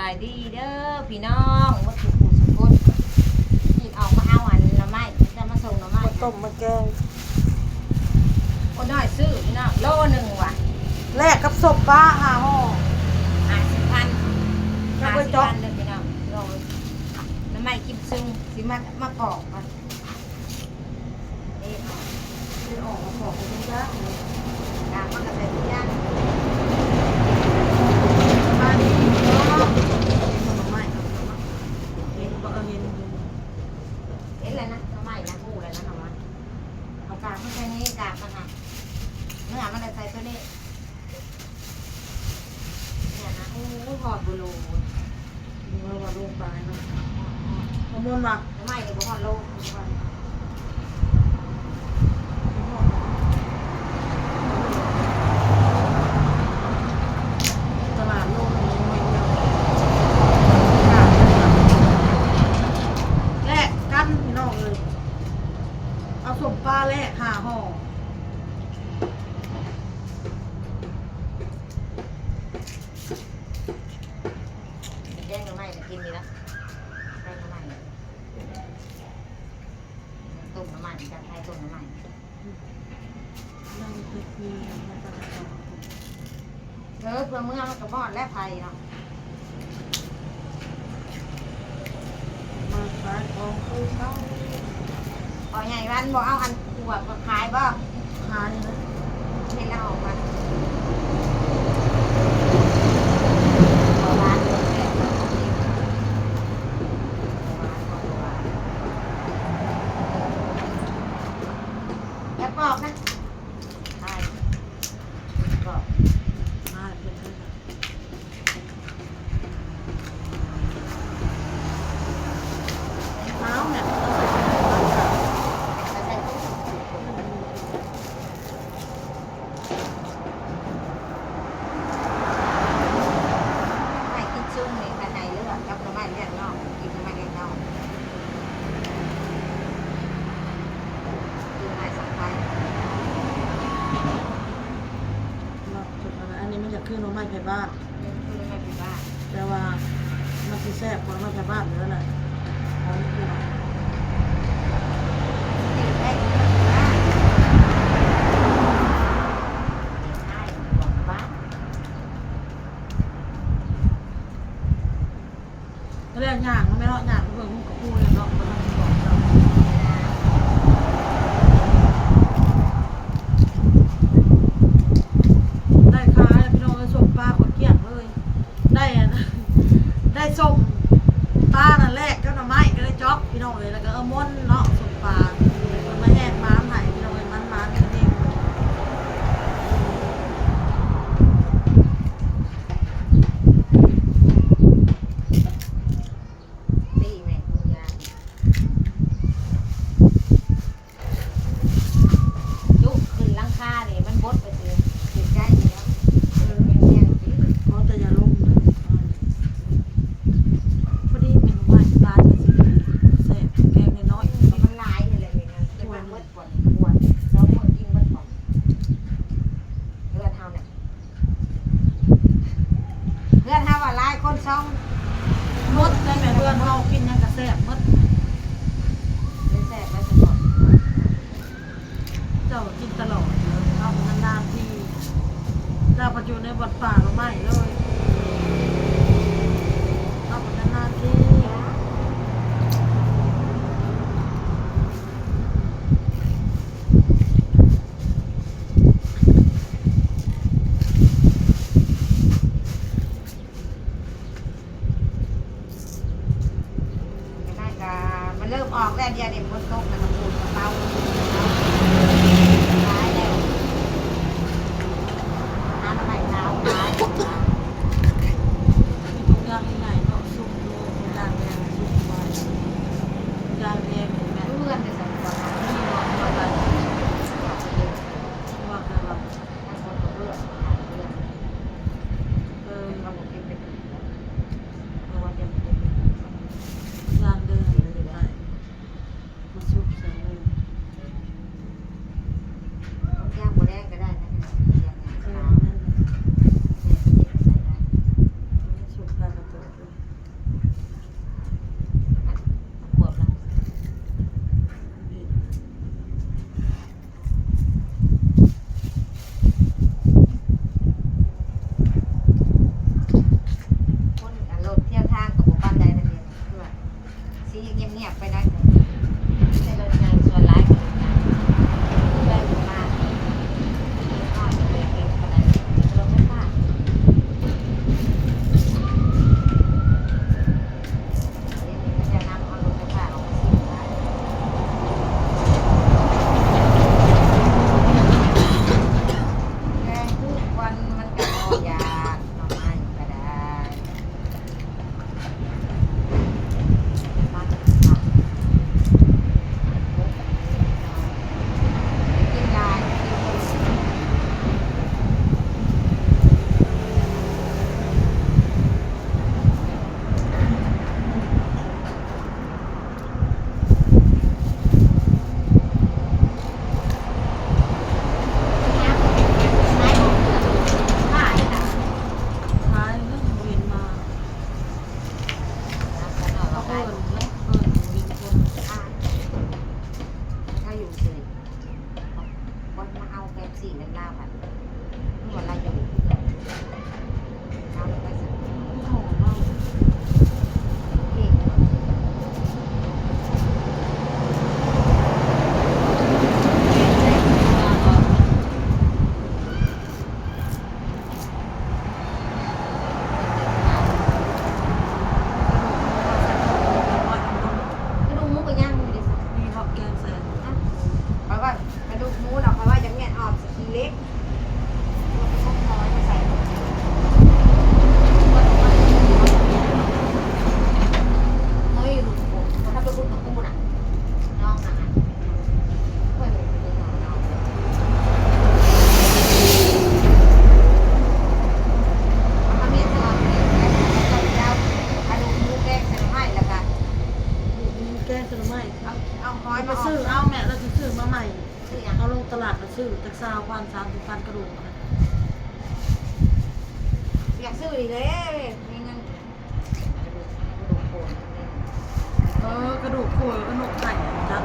ายดีเด้อพี่น้องมาถูกผู้สุกนที่ออกมาเอาอันละไม้จะมาส่งละไม้ มาต้มมาแกง คนน้อยซื้อพี่น้องโลหนึ่งว่ะ แลกกับศพป้าห่อ 50,000 แล้วก็จ๊อก 50,000เด้อพี่น้องโลละไม้กินซึ่งสิมาปอกมันนี่ คือออกมาบอกคุณย่า ตามมันก็ใส่ทุกอย่าง มาดีเนาะขนมใหม่ครับเห็นก็เห็น เห็นแล้วนะละไม้นะหูแล้วนะเอามาเอากากมันแค่นี้กากมันค่ะเนื้อมันจะใส่ตัวนี้เนี่ยนะโอ้ยหอดบุโร มาว่าลงไปเนาะขโมยมา ไม่เลยบ่ฮอดโลตลาดโลกนี้ไม่เดียวแลกกันพี่น้องเลยเอาศพป้าแลกห่อ แกงหน่อไม้กินดีนะแกงหน่อไม้ต้มหน่อไม้จะใช้ต้มหน่อไม้ นั่งตึกมีมาตลาด เพื่อเมื่อมันก็บอดและไผ่เนาะ มาขายของคือเขา พอใหญ่วันบอกเอาอันขวดมาขายบ่ หานี่นะ ให้เราออกมาขอร้านเลยแม่อย่าปอกนะใช่ปอก หาเป็นไงล่ะเท้าเนี่ยต้องใส่ถุงมือค่ะ แล้วใส่ถุงไม่กินซุ่มนี่กันไหนเลือดกับหน่อไม้เลือดนอกกินหน่อไม้เลือดนอกคือไม้สังไฟ เราจุดอะไรอันนี้มันจะขึ้นน้องไม้ไผ่บ้าน คือไม่เป็นบ้า แต่ว่ามันสิแซ่บกว่าไม้ไผ่บ้านเยอะแหละของกู ติดได้ก็ไม่เป็นบ้าติดได้บอกบ้า เรื่องย่างมันไม่รอดย่างเพิ่งกับกูเลยเนาะมันต้องบอกเราได้ค้าพี่น้องเลยส่งปลาขดเกลี้ยงเลยได้อะนะได้ส่งปลานั่นแรกก็หน่อไม้ก็ได้จ๊อกพี่น้องเลยแล้วก็ม่นเนาะส่งปลามันมาแหกม้ามไห่พี่น้องเลยมันกันเอง ตีแม่คุณยายจุกขึ้นหลังคาเนี่ยมันบดไปเจอติดใกล้อยู่แล้วแม่งๆสิ เขาแต่อย่าลงนะพอดีเป็นหวานปลาจะสิแซ่บแกงน้อย มันหลายเลยแหละนี่นะเป็นว่าเบิดก่อนปวดแล้วหมดกินเบิดก่อนเลือดเท่าเนี่ยเลือดเท่าว่าหลายคนช่อง ๆมดได้แม่เพื่อนเฮากินยังกระแซ่บมด เป็นแสบไว้สก่อน เจ้ากินตลอดเอานานๆทีเราปัจจุบันในบทป่าเราไม่เลยเอานานๆทีไม่ได้กามันเริ่มออกแล้วเดียวเด็กบนโต๊ะมันกระปูดกระเป๋าหลายแล้วน้ำใหม่เท้าหลาย ากซื้อดีเลยมีเงินกระดูกโผล่ กระดูกโผล่กระหนกไข่จัด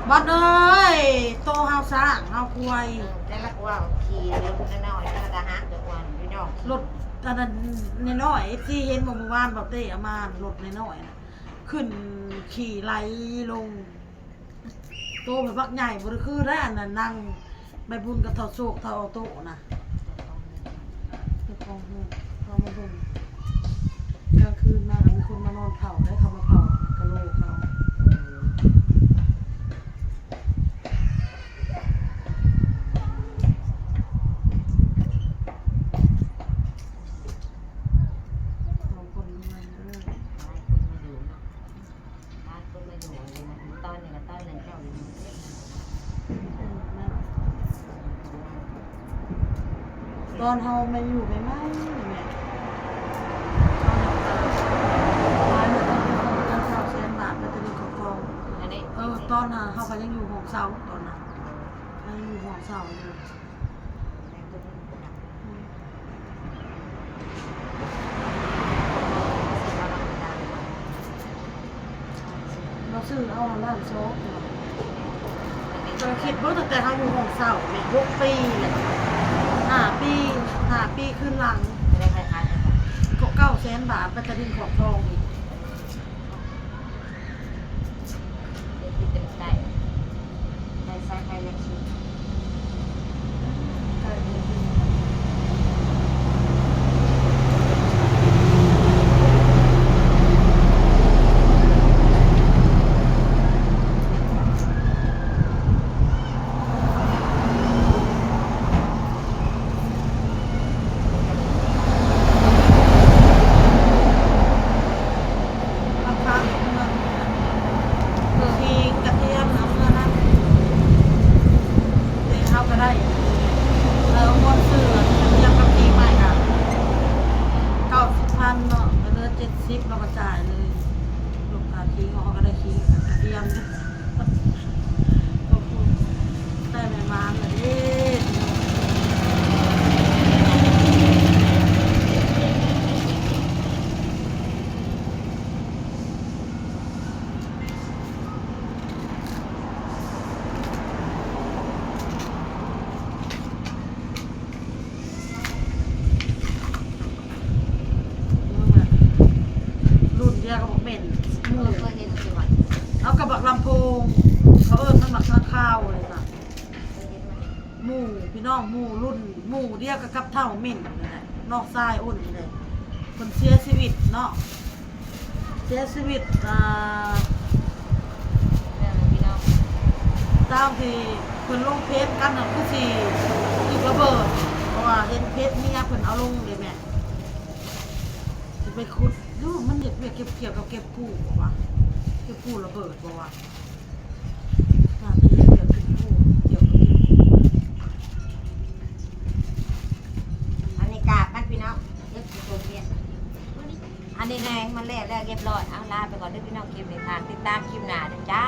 บัดเอ้ยโตเฮาสร้างเฮาควย แต่ละว่าขี่รถน้อยๆแล้วก็หาเกิดวันพี่น้อง รถอันนั้นน้อยๆที่เห็นเมื่อวานแบบเต้เอามารถน้อยๆนะขึ้นขี่ไหลลงโตแบบบักใหญ่บ่ได้คือได้อันนั้นนั่งใบบุญกับเท่าโศกเท่าโตนะเจ้าของเงินเขามาเบิ่งกลางคืนมามีคนมานอนเผาได้เขามาเผากะโหลกเขาเอาคนมาเด้อ ตอนนี้ก็ตอนหนึ่งเจ้าอยู่ ตอนเฮามาอยู่ไปไหมเนี่ยร้านเนี่ยต้องเป็นคนการเช่าแสนบาทมันจะมีของกอง อันนี้ ตอนน่ะเขาก็ยังอยู่ห้องเสาตอนน่ะยังอยู่ห้องเสาอยู่เราซื้อเอาร้านโซ่เราคิดว่าตั้งแต่เขาอยู่ห้องเสาเนี่ย6 ปีเลย5 ปีขึ้นหลัง ไม่ได้คล้ายๆกัน ก็9 แสนบาทมันจะดึงของทองอีก เต็มใจใส่ใส่ใส่เล็กชิ้น ราคาของเงินมีกระเทียมน้ำเงินนะเดี๋ยวเขาก็ได้แล้วงวดซื้อกระเทียมกับปีใหม่ค่ะ90,000เนาะก็เหลือ70เราก็จ่ายเลยลูกค้าทิ้งเขาก็ได้ทิ้งกระเทียมก็พูดได้ไม่มาเลย รุ่นเดียวกับบอกเหม็นหมู เคยเห็นกี่วัน เอากระบักลำโพงเขามันหมักข้าวเลยค่ะ เคยเห็นมัน หมูพี่น้องหมูรุ่นหมูเดียวกับเท่าเหม็นนี่แหละนอกทรายอ้นนี่เลยคนเสียชีวิตเนาะเสียชีวิตพี่น้อง ตามที่คนลงเพจกันน่ะคือสิอีกระเบิดเพราะว่าเห็นเพจนี่เพิ่นเอาลงเลยแม่จะไปขุดดูมันเด็ดเกี่ยวกับเก็บกู้บอกว่าเก็บกู้ระเบิดบอกว่าน่าจะเห็นเกี่ยวกับกู้เกี่ยวกับ อันนี้กาบมันพี่น้องเยอะตัวเนี้ยอันนี้แรงมันแล้วเรียบร้อยเอาลาไปก่อนด้วยพี่น้องคลิปนี้ค่ะติดตามคลิปหน้าจ้า